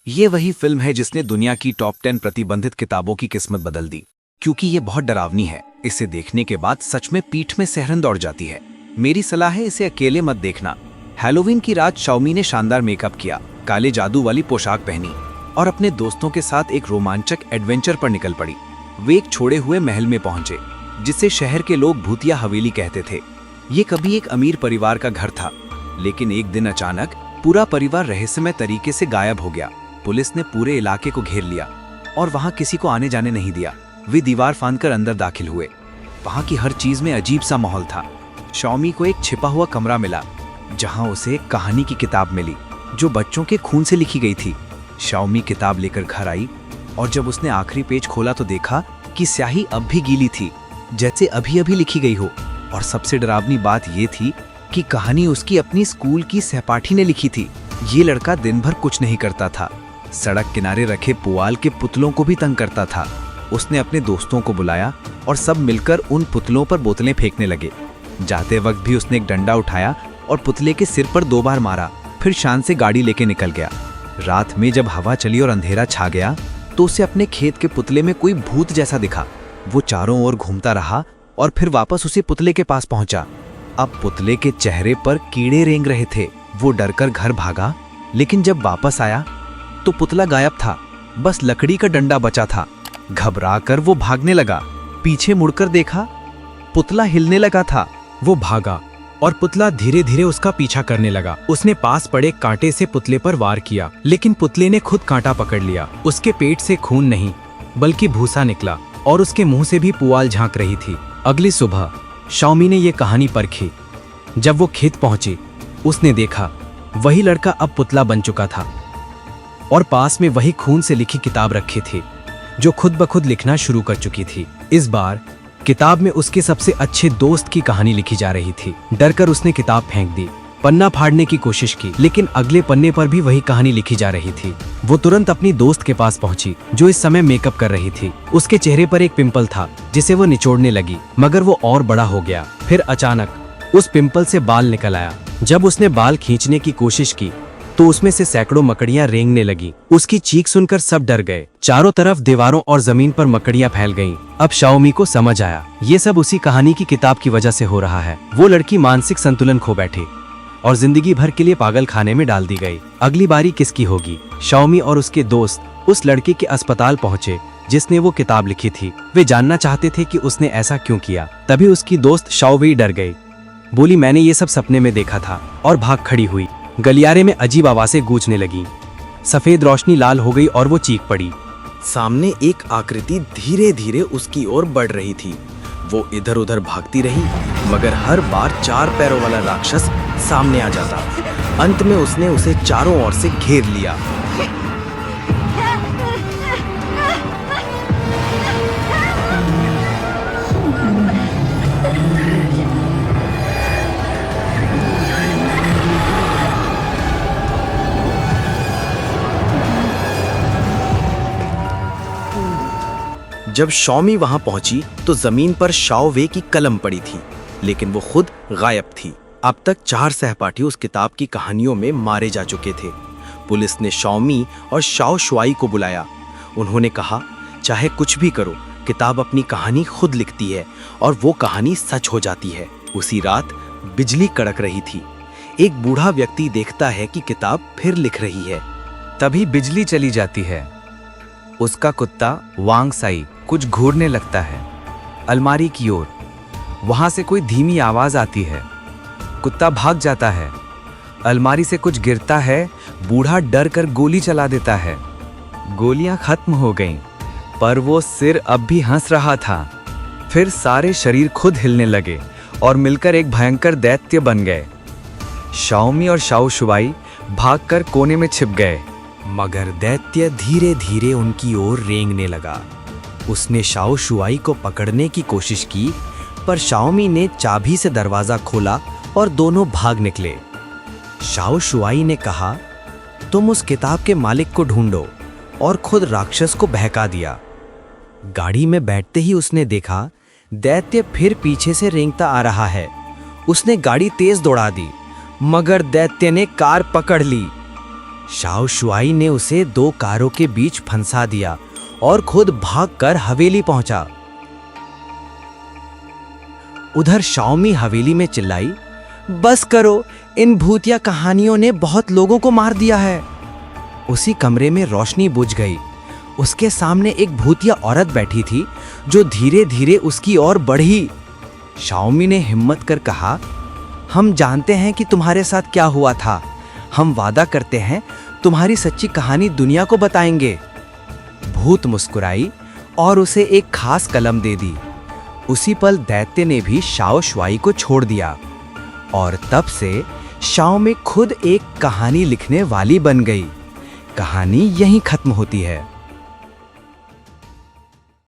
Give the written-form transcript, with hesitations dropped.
ये वही फिल्म है जिसने दुनिया की टॉप 10 प्रतिबंधित किताबों की किस्मत बदल दी, क्योंकि ये बहुत डरावनी है। इसे देखने के बाद सच में पीठ में सिहरन दौड़ जाती है। मेरी सलाह है, इसे अकेले मत देखना। हैलोवीन की रात शाओमी ने शानदार मेकअप किया, काले जादू वाली पोशाक पहनी और अपने दोस्तों के साथ एक रोमांचक एडवेंचर पर निकल पड़ी। वे एक छोड़े हुए महल में पहुंचे, जिसे शहर के लोग भूतिया हवेली कहते थे। ये कभी एक अमीर परिवार का घर था, लेकिन एक दिन अचानक पूरा परिवार रहस्यमय तरीके से गायब हो गया। पुलिस ने पूरे इलाके को घेर लिया और वहां किसी को आने जाने नहीं दिया। वे दीवार फांदकर अंदर दाखिल हुए। वहां की हर चीज में अजीब सा माहौल था। शाओमी को एक छिपा हुआ कमरा मिला, जहां उसे एक कहानी की किताब मिली जो बच्चों के खून से लिखी गई थी। शाओमी किताब लेकर घर आई और जब उसने आखिरी पेज खोला तो देखा कि स्याही अब भी गीली थी, जैसे अभी अभी लिखी गई हो। और सबसे डरावनी बात यह थी कि कहानी उसकी अपनी स्कूल की सहपाठी ने लिखी थी। ये लड़का दिन भर कुछ नहीं करता था, सड़क किनारे रखे पुआल के पुतलों को भी तंग करता था। उसने अपने दोस्तों को बुलाया और सब मिलकर उन पुतलों पर बोतलें फेंकने लगे। जाते वक्त भी उसने एक डंडा उठाया और पुतले के सिर पर 2 बार मारा, फिर शान से गाड़ी लेके निकल गया। रात में जब हवा चली और अंधेरा छा गया तो उसे अपने खेत के पुतले में कोई भूत जैसा दिखा। वो चारों ओर घूमता रहा और फिर वापस उसी पुतले के पास पहुंचा। अब पुतले के चेहरे पर कीड़े रेंग रहे थे। वो डरकर घर भागा, लेकिन जब वापस आया तो पुतला गायब था, बस लकड़ी का डंडा बचा था। घबराकर वो भागने लगा। पीछे मुड़कर देखा, पुतला हिलने लगा था। वो भागा और पुतला धीरे धीरे उसका पीछा करने लगा। उसने पास पड़े कांटे से पुतले पर वार किया, लेकिन पुतले ने खुद कांटा पकड़ लिया। उसके पेट से खून नहीं बल्कि भूसा निकला और उसके मुंह से भी पुआल झांक रही थी। अगली सुबह शाओमी ने ये कहानी परखी। जब वो खेत पहुंची, उसने देखा वही लड़का अब पुतला बन चुका था और पास में वही खून से लिखी किताब रखी थी, जो खुद ब खुद लिखना शुरू कर चुकी थी। इस बार किताब में उसके सबसे अच्छे दोस्त की कहानी लिखी जा रही थी। डरकर उसने किताब फेंक दी, पन्ना फाड़ने की कोशिश की, लेकिन अगले पन्ने पर भी वही कहानी लिखी जा रही थी। वो तुरंत अपनी दोस्त के पास पहुंची, जो इस समय मेकअप कर रही थी। उसके चेहरे पर एक पिंपल था, जिसे वो निचोड़ने लगी, मगर वो और बड़ा हो गया। फिर अचानक उस पिंपल से बाल निकल आया। जब उसने बाल खींचने की कोशिश की तो उसमें से सैकड़ों मकड़ियां रेंगने लगी। उसकी चीख सुनकर सब डर गए। चारों तरफ दीवारों और जमीन पर मकड़ियां फैल गईं। अब शाओमी को समझ आया, ये सब उसी कहानी की किताब की वजह से हो रहा है। वो लड़की मानसिक संतुलन खो बैठी और जिंदगी भर के लिए पागल खाने में डाल दी गई। अगली बारी किसकी होगी? शाओमी और उसके दोस्त उस लड़के के अस्पताल पहुंचे जिसने वो किताब लिखी थी। वे जानना चाहते थे कि उसने ऐसा क्यों किया। तभी उसकी दोस्त शाओवी डर गई, बोली मैंने ये सब सपने में देखा था, और भाग खड़ी हुई। गलियारे में अजीब आवाजें गूंजने लगी। सफेद रोशनी लाल हो गई और वो चीख पड़ी। सामने एक आकृति धीरे धीरे उसकी ओर बढ़ रही थी। वो इधर उधर भागती रही, मगर हर बार 4 पैरों वाला राक्षस सामने आ जाता। अंत में उसने उसे चारों ओर से घेर लिया। जब शाओमी वहां पहुंची तो जमीन पर शाओ वे की कलम पड़ी थी, लेकिन वो खुद गायब थी। अब तक 4 सहपाठी उस किताब की कहानियों में मारे जा चुके थे। पुलिस ने शाओमी और शाओ शुआई को बुलाया। उन्होंने कहा, चाहे कुछ भी करो, किताब अपनी कहानी खुद लिखती है और वो कहानी सच हो जाती है। उसी रात बिजली कड़क रही थी। एक बूढ़ा व्यक्ति देखता है कि किताब फिर लिख रही है। तभी बिजली चली जाती है। उसका कुत्ता वांग साई कुछ घूरने लगता है अलमारी की ओर। वहां से कोई धीमी आवाज आती है। कुत्ता भाग जाता है। अलमारी से कुछ गिरता है। बूढ़ा डर कर गोली चला देता है। गोलियां खत्म हो गईं, पर वो सिर अब भी हंस रहा था। फिर सारे शरीर खुद हिलने लगे और मिलकर एक भयंकर दैत्य बन गए। शाओमी और शाओ शुआई भागकर कोने में छिप गए, मगर दैत्य धीरे धीरे उनकी ओर रेंगने लगा। उसने शाओ शुआई को पकड़ने की कोशिश की, पर शाओमी ने चाबी से दरवाजा खोला और दोनों भाग निकले। शाओ शुआई ने कहा, तुम उस किताब के मालिक को ढूंढो, और खुद राक्षस को बहका दिया। गाड़ी में बैठते ही उसने देखा दैत्य फिर पीछे से रेंगता आ रहा है। उसने गाड़ी तेज दौड़ा दी, मगर दैत्य ने कार पकड़ ली। शाओ शुआई ने उसे 2 कारों के बीच फंसा दिया और खुद भागकर हवेली पहुंचा। उधर शाओमी हवेली में चिल्लाई, बस करो, इन भूतिया कहानियों ने बहुत लोगों को मार दिया है। उसी कमरे में रोशनी बुझ गई। उसके सामने एक भूतिया औरत बैठी थी जो धीरे धीरे उसकी ओर बढ़ी। शाओमी ने हिम्मत कर कहा, हम जानते हैं कि तुम्हारे साथ क्या हुआ था। हम वादा करते हैं तुम्हारी सच्ची कहानी दुनिया को बताएंगे। भूत मुस्कुराई और उसे एक खास कलम दे दी। उसी पल दैत्य ने भी शाओ शुआई को छोड़ दिया और तब से शाओ में खुद एक कहानी लिखने वाली बन गई। कहानी यहीं खत्म होती है।